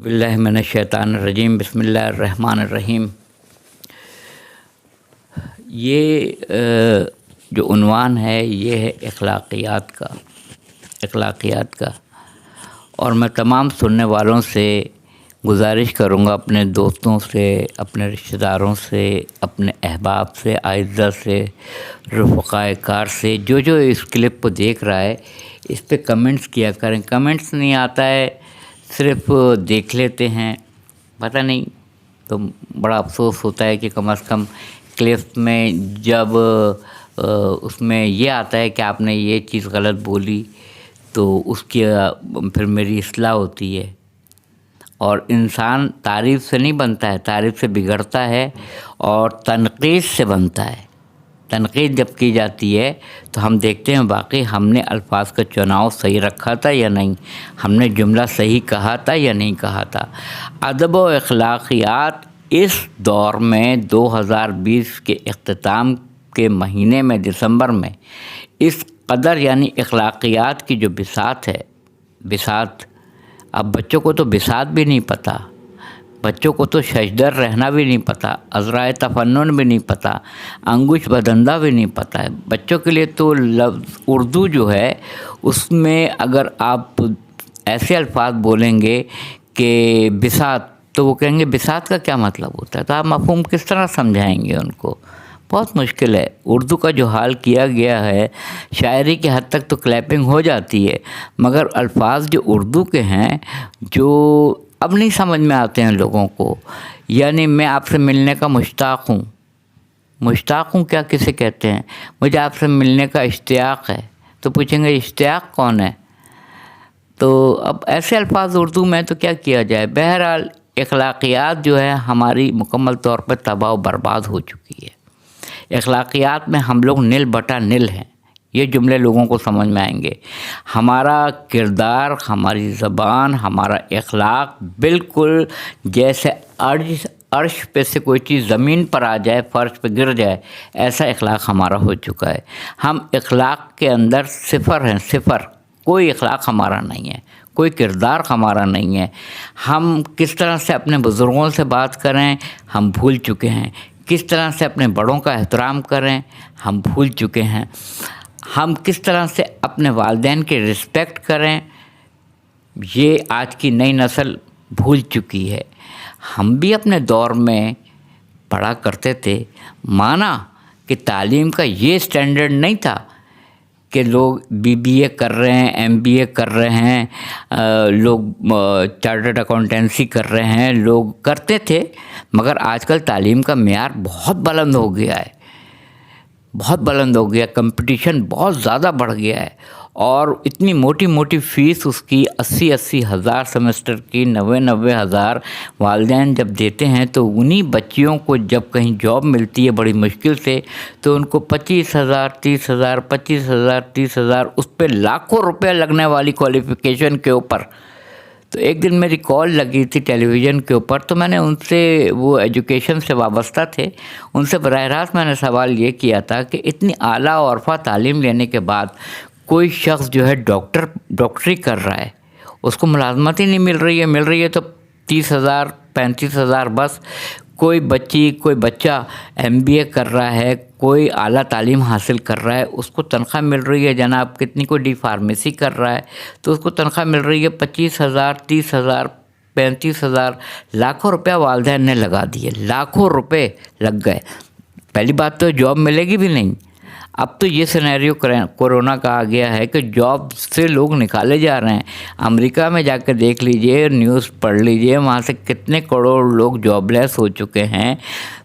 باللہ من الشیطان الرجیم، بسم اللہ الرحمن الرحیم۔ یہ جو عنوان ہے یہ ہے اخلاقیات کا اور میں تمام سننے والوں سے گزارش کروں گا، اپنے دوستوں سے، اپنے رشتہ داروں سے، اپنے احباب سے، اعزاء سے، رفقائے کار سے، جو اس کلپ کو دیکھ رہا ہے اس پہ کمنٹس کیا کریں۔ کمنٹس نہیں آتا ہے، صرف دیکھ لیتے ہیں، پتہ نہیں، تو بڑا افسوس ہوتا ہے کہ کم از کم کلپ میں جب اس میں یہ آتا ہے کہ آپ نے یہ چیز غلط بولی تو اس کی پھر میری اصلاح ہوتی ہے۔ اور انسان تعریف سے نہیں بنتا ہے، تعریف سے بگڑتا ہے اور تنقید سے بنتا ہے۔ تنقید جب کی جاتی ہے تو ہم دیکھتے ہیں واقعی ہم نے الفاظ کا چناؤ صحیح رکھا تھا یا نہیں، ہم نے جملہ صحیح کہا تھا یا نہیں کہا تھا۔ ادب و اخلاقیات اس دور میں 2020 کے اختتام کے مہینے میں، دسمبر میں، اس قدر یعنی اخلاقیات کی جو بساط ہے، اب بچوں کو تو بساط بھی نہیں پتہ، بچوں کو تو ششدر رہنا بھی نہیں پتہ، عذرائے تفنن بھی نہیں پتہ، انگوش بدندہ بھی نہیں پتہ ہے۔ بچوں کے لیے تو لفظ اردو جو ہے اس میں اگر آپ ایسے الفاظ بولیں گے کہ بساط، تو وہ کہیں گے بساط کا کیا مطلب ہوتا ہے، تو آپ مفہوم کس طرح سمجھائیں گے ان کو؟ بہت مشکل ہے۔ اردو کا جو حال کیا گیا ہے، شاعری کی حد تک تو کلیپنگ ہو جاتی ہے، مگر الفاظ جو اردو کے ہیں جو اب نہیں سمجھ میں آتے ہیں لوگوں کو۔ یعنی میں آپ سے ملنے کا مشتاق ہوں کیا کسے کہتے ہیں؟ مجھے آپ سے ملنے کا اشتیاق ہے، تو پوچھیں گے اشتیاق کون ہے؟ تو اب ایسے الفاظ اردو میں تو کیا کیا جائے۔ بہرحال اخلاقیات جو ہے ہماری مکمل طور پر تباہ و برباد ہو چکی ہے۔ اخلاقیات میں ہم لوگ نل بٹا نل ہیں، یہ جملے لوگوں کو سمجھ میں آئیں گے۔ ہمارا کردار، ہماری زبان، ہمارا اخلاق بالکل جیسے عرش پہ سے کوئی چیز زمین پر آ جائے، فرش پہ گر جائے، ایسا اخلاق ہمارا ہو چکا ہے۔ ہم اخلاق کے اندر صفر ہیں، صفر، کوئی اخلاق ہمارا نہیں ہے، کوئی کردار ہمارا نہیں ہے۔ ہم کس طرح سے اپنے بزرگوں سے بات کریں ہم بھول چکے ہیں، کس طرح سے اپنے بڑوں کا احترام کریں ہم بھول چکے ہیں، ہم کس طرح سے اپنے والدین کی رسپیکٹ کریں یہ آج کی نئی نسل بھول چکی ہے۔ ہم بھی اپنے دور میں پڑھا کرتے تھے، مانا کہ تعلیم کا یہ سٹینڈرڈ نہیں تھا کہ لوگ BBA کر رہے ہیں، MBA کر رہے ہیں، لوگ چارٹرڈ اکاؤنٹنسی کر رہے ہیں، لوگ کرتے تھے، مگر آج کل تعلیم کا معیار بہت بلند ہو گیا ہے، بہت بلند ہو گیا، کمپٹیشن بہت زیادہ بڑھ گیا ہے، اور اتنی موٹی موٹی فیس اس کی 80 ہزار سیمسٹر کی، 90 ہزار والدین جب دیتے ہیں تو انہی بچیوں کو جب کہیں جاب ملتی ہے بڑی مشکل سے تو ان کو 25,000 30,000 25,000 30,000 اس پہ لاکھوں روپے لگنے والی کوالیفیکیشن کے اوپر۔ تو ایک دن میری کال لگی تھی ٹیلی ویژن کے اوپر، تو میں نے ان سے، وہ ایجوکیشن سے وابستہ تھے، ان سے براہ راست میں نے سوال یہ کیا تھا کہ اتنی اعلیٰ اور عرفہ تعلیم لینے کے بعد کوئی شخص جو ہے ڈاکٹری کر رہا ہے، اس کو ملازمت ہی نہیں مل رہی ہے تو 30,000 35,000 بس۔ کوئی بچہ MBA کر رہا ہے، کوئی اعلیٰ تعلیم حاصل کر رہا ہے، اس کو تنخواہ مل رہی ہے جناب کتنی، کوئی فارمیسی کر رہا ہے تو اس کو تنخواہ مل رہی ہے 25,000 30,000 35,000، لاکھوں روپیہ والدین نے لگا دیے، لاکھوں روپے لگ گئے۔ پہلی بات تو جاب ملے گی بھی نہیں۔ اب تو یہ سینیریو کورونا کا آ گیا ہے کہ جاب سے لوگ نکالے جا رہے ہیں۔ امریکہ میں جا کے دیکھ لیجئے، نیوز پڑھ لیجئے، وہاں سے کتنے کروڑ لوگ جاب لیس ہو چکے ہیں۔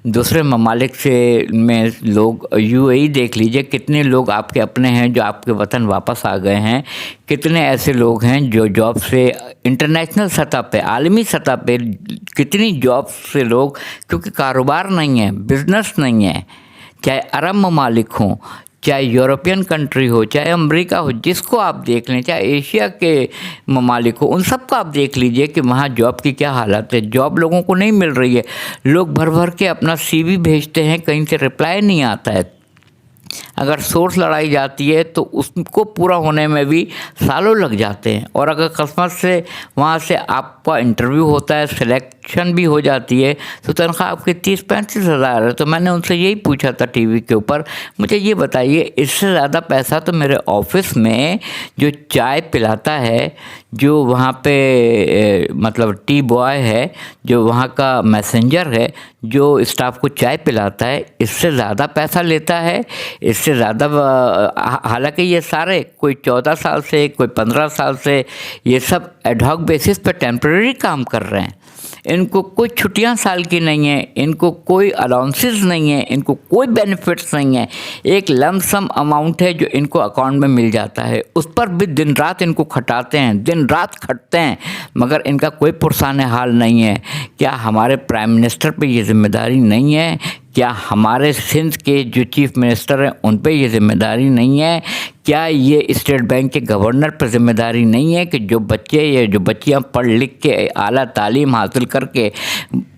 دوسرے ممالک سے میں لوگ، UAE دیکھ لیجئے، کتنے لوگ آپ کے اپنے ہیں جو آپ کے وطن واپس آ گئے ہیں، کتنے ایسے لوگ ہیں جو جاب سے انٹرنیشنل سطح پہ، عالمی سطح پہ کتنی جاب سے لوگ، کیونکہ کاروبار نہیں ہے، بزنس نہیں ہے، چاہے عرب ممالک ہوں، چاہے یورپین کنٹری ہو، چاہے امریکہ ہو، جس کو آپ دیکھ لیں، چاہے ایشیا کے ممالک ہو، ان سب کو آپ دیکھ لیجئے کہ وہاں جاب کی کیا حالت ہے۔ جاب لوگوں کو نہیں مل رہی ہے، لوگ بھر کے اپنا CV بھیجتے ہیں، کہیں سے رپلائی نہیں آتا ہے۔ اگر سورس لڑائی جاتی ہے تو اس کو پورا ہونے میں بھی سالوں لگ جاتے ہیں، اور اگر قسمت سے وہاں سے آپ کا انٹرویو ہوتا ہے، سلیکشن بھی ہو جاتی ہے، تو تنخواہ آپ کی 30-35 ہزار ہے۔ تو میں نے ان سے یہی پوچھا تھا ٹی وی کے اوپر، مجھے یہ بتائیے اس سے زیادہ پیسہ تو میرے آفس میں جو چائے پلاتا ہے، جو وہاں پہ مطلب ٹی بوائے ہے، جو وہاں کا میسنجر ہے، جو اسٹاف کو چائے پلاتا ہے، اس سے زیادہ پیسہ لیتا ہے، اس سے زیادہ۔ حالانکہ یہ سارے کوئی 14 سال سے، کوئی 15 سال سے، یہ سب ایڈ ہاک بیسس پہ ٹیمپریری کام کر رہے ہیں۔ ان کو کوئی چھٹیاں سال کی نہیں ہیں، ان کو کوئی الاؤنسز نہیں ہیں، ان کو کوئی بینیفٹس نہیں ہیں۔ ایک لم سم اماؤنٹ ہے جو ان کو اکاؤنٹ میں مل جاتا ہے، اس پر بھی دن رات ان کو کھٹاتے ہیں، دن رات کھٹتے ہیں، مگر ان کا کوئی پرسان حال نہیں ہے۔ کیا ہمارے پرائم منسٹر پہ یہ ذمہ داری نہیں ہے؟ کیا ہمارے سندھ کے جو چیف منسٹر ہیں ان پہ یہ ذمہ داری نہیں ہے؟ کیا یہ اسٹیٹ بینک کے گورنر پر ذمہ داری نہیں ہے کہ جو بچے یا جو بچیاں پڑھ لکھ کے اعلیٰ تعلیم حاصل کر کے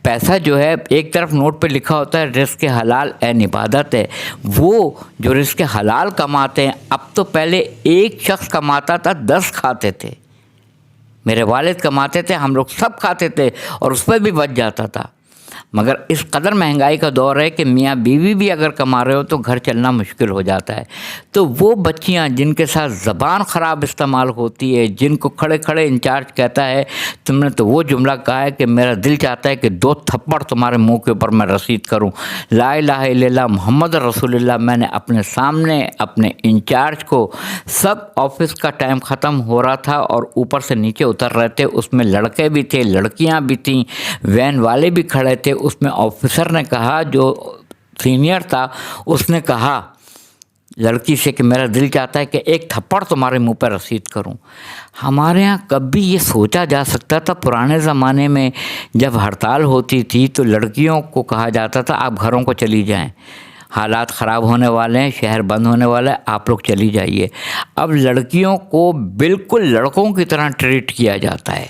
پیسہ جو ہے ایک طرف نوٹ پہ لکھا ہوتا ہے رزق حلال عین عبادت ہے، وہ جو رزق حلال کماتے ہیں، اب تو پہلے ایک شخص کماتا تھا 10 کھاتے تھے، میرے والد کماتے تھے، ہم لوگ سب کھاتے تھے اور اس پہ بھی بچ جاتا تھا۔ مگر اس قدر مہنگائی کا دور ہے کہ میاں بیوی بھی اگر کما رہے ہو تو گھر چلنا مشکل ہو جاتا ہے۔ تو وہ بچیاں جن کے ساتھ زبان خراب استعمال ہوتی ہے، جن کو کھڑے کھڑے انچارج کہتا ہے تم نے تو وہ جملہ کہا ہے کہ میرا دل چاہتا ہے کہ 2 تھپڑ تمہارے منہ کے اوپر میں رسید کروں، لا الہ الا اللہ محمد رسول اللہ۔ میں نے اپنے سامنے اپنے انچارج کو، سب آفس کا ٹائم ختم ہو رہا تھا اور اوپر سے نیچے اتر رہے تھے، اس میں لڑکے بھی تھے، لڑکیاں بھی تھیں، وین والے بھی کھڑے تھے، اس میں آفیسر نے کہا، جو سینئر تھا اس نے کہا لڑکی سے کہ میرا دل چاہتا ہے کہ ایک تھپڑ تمہارے منہ پہ رسید کروں۔ ہمارے ہاں کبھی یہ سوچا جا سکتا تھا؟ پرانے زمانے میں جب ہڑتال ہوتی تھی تو لڑکیوں کو کہا جاتا تھا آپ گھروں کو چلی جائیں، حالات خراب ہونے والے ہیں، شہر بند ہونے والا ہے، آپ لوگ چلی جائیے۔ اب لڑکیوں کو بالکل لڑکوں کی طرح ٹریٹ کیا جاتا ہے،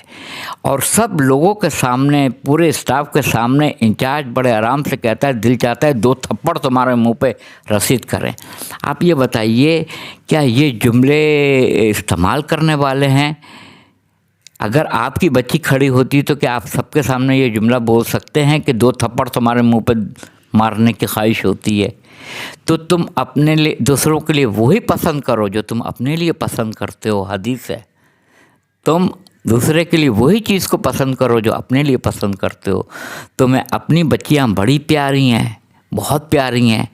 اور سب لوگوں کے سامنے، پورے اسٹاف کے سامنے انچارج بڑے آرام سے کہتا ہے دل چاہتا ہے 2 تھپڑ تمہارے منہ پہ رسید کریں۔ آپ یہ بتائیے کیا یہ جملے استعمال کرنے والے ہیں؟ اگر آپ کی بچی کھڑی ہوتی تو کیا آپ سب کے سامنے یہ جملہ بول سکتے ہیں کہ 2 تھپڑ تمہارے منہ پہ مارنے کی خواہش ہوتی ہے؟ تو تم اپنے لیے، دوسروں کے لیے وہی پسند کرو جو تم اپنے لیے پسند کرتے ہو۔ حدیث ہے، تم دوسرے کے لیے وہی چیز کو پسند کرو جو اپنے لیے پسند کرتے ہو۔ تمہیں اپنی بچیاں بڑی پیاری ہیں، بہت پیاری ہیں،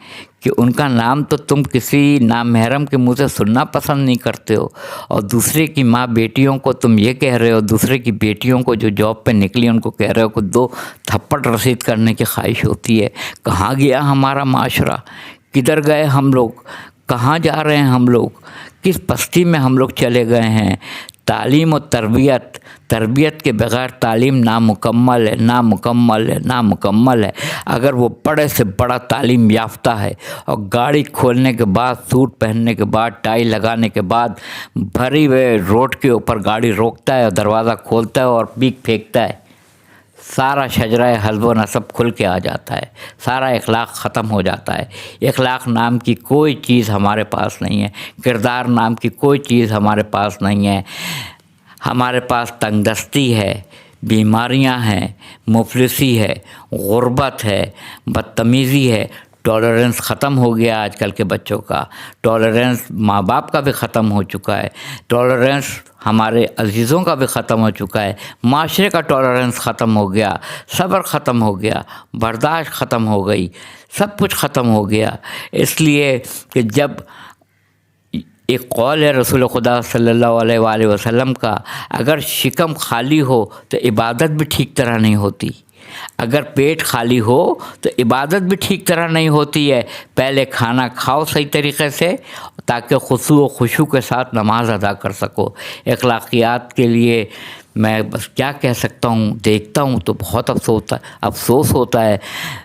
کہ ان کا نام تو تم کسی نامحرم کے منہ سے سننا پسند نہیں کرتے ہو، اور دوسرے کی ماں بیٹیوں کو تم یہ کہہ رہے ہو، دوسرے کی بیٹیوں کو جو جاب پہ نکلی ان کو کہہ رہے ہو کہ 2 تھپڑ رسید کرنے کی خواہش ہوتی ہے۔ کہاں گیا ہمارا معاشرہ؟ کدھر گئے ہم لوگ؟ کہاں جا رہے ہیں ہم لوگ؟ کس پستی میں ہم لوگ چلے گئے ہیں؟ تعلیم و تربیت کے بغیر تعلیم نامکمل ہے، نامکمل ہے، نامکمل ہے۔ اگر وہ بڑے سے بڑا تعلیم یافتہ ہے اور گاڑی کھولنے کے بعد، سوٹ پہننے کے بعد، ٹائی لگانے کے بعد بھری ہوئے روڈ کے اوپر گاڑی روکتا ہے اور دروازہ کھولتا ہے اور پیک پھینکتا ہے، سارا شجرہ حلب و نسب کھل کے آ جاتا ہے، سارا اخلاق ختم ہو جاتا ہے۔ اخلاق نام کی کوئی چیز ہمارے پاس نہیں ہے، کردار نام کی کوئی چیز ہمارے پاس نہیں ہے۔ ہمارے پاس تنگ دستی ہے، بیماریاں ہیں، مفلسی ہے، غربت ہے، بدتمیزی ہے۔ ٹالرنس ختم ہو گیا آج کل کے بچوں کا، ٹالرنس ماں باپ کا بھی ختم ہو چکا ہے، ٹالرنس ہمارے عزیزوں کا بھی ختم ہو چکا ہے، معاشرے کا ٹالرنس ختم ہو گیا، صبر ختم ہو گیا، برداشت ختم ہو گئی، سب کچھ ختم ہو گیا۔ اس لیے کہ جب ایک قول ہے رسول خدا صلی اللہ علیہ وآلہ وسلم کا، اگر شکم خالی ہو تو عبادت بھی ٹھیک طرح نہیں ہوتی، اگر پیٹ خالی ہو تو عبادت بھی ٹھیک طرح نہیں ہوتی ہے۔ پہلے کھانا کھاؤ صحیح طریقے سے تاکہ خضوع و خشوع کے ساتھ نماز ادا کر سکو۔ اخلاقیات کے لیے میں بس کیا کہہ سکتا ہوں، دیکھتا ہوں تو بہت افسوس ہوتا ہے۔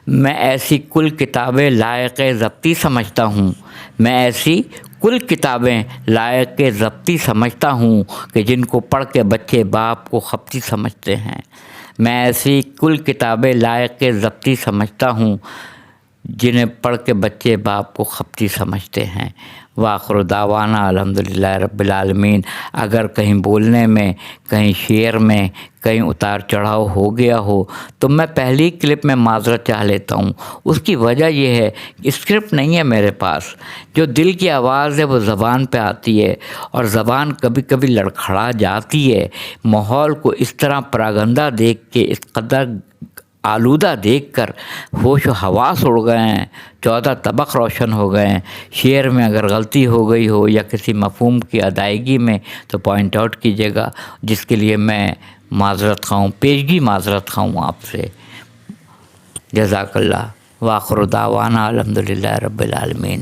میں ایسی کل کتابیں لائق ضبطی سمجھتا ہوں، میں ایسی کل کتابیں لائق ضبطی سمجھتا ہوں کہ جن کو پڑھ کے بچے باپ کو خپتی سمجھتے ہیں۔ میں ایسی کل کتابیں لائق ضبطی سمجھتا ہوں جنہیں پڑھ کے بچے باپ کو خپتی سمجھتے ہیں۔ وآخر دعوانا الحمدللہ رب العالمین۔ اگر کہیں بولنے میں، کہیں شعر میں، کہیں اتار چڑھاؤ ہو گیا ہو تو میں پہلی کلپ میں معذرت چاہ لیتا ہوں۔ اس کی وجہ یہ ہے کہ اسکرپٹ نہیں ہے میرے پاس، جو دل کی آواز ہے وہ زبان پہ آتی ہے، اور زبان کبھی کبھی لڑکھڑا جاتی ہے۔ ماحول کو اس طرح پراگندہ دیکھ کے، اس قدر آلودہ دیکھ کر ہوش و حواس اڑ گئے ہیں، 14 طبق روشن ہو گئے ہیں۔ شعر میں اگر غلطی ہو گئی ہو یا کسی مفہوم کی ادائیگی میں تو پوائنٹ آؤٹ کیجیے گا، جس کے لیے میں معذرت خواہ ہوں، پیشگی معذرت خواہ ہوں آپ سے۔ جزاک اللہ۔ وآخر دعوانا الحمدللہ رب العالمین۔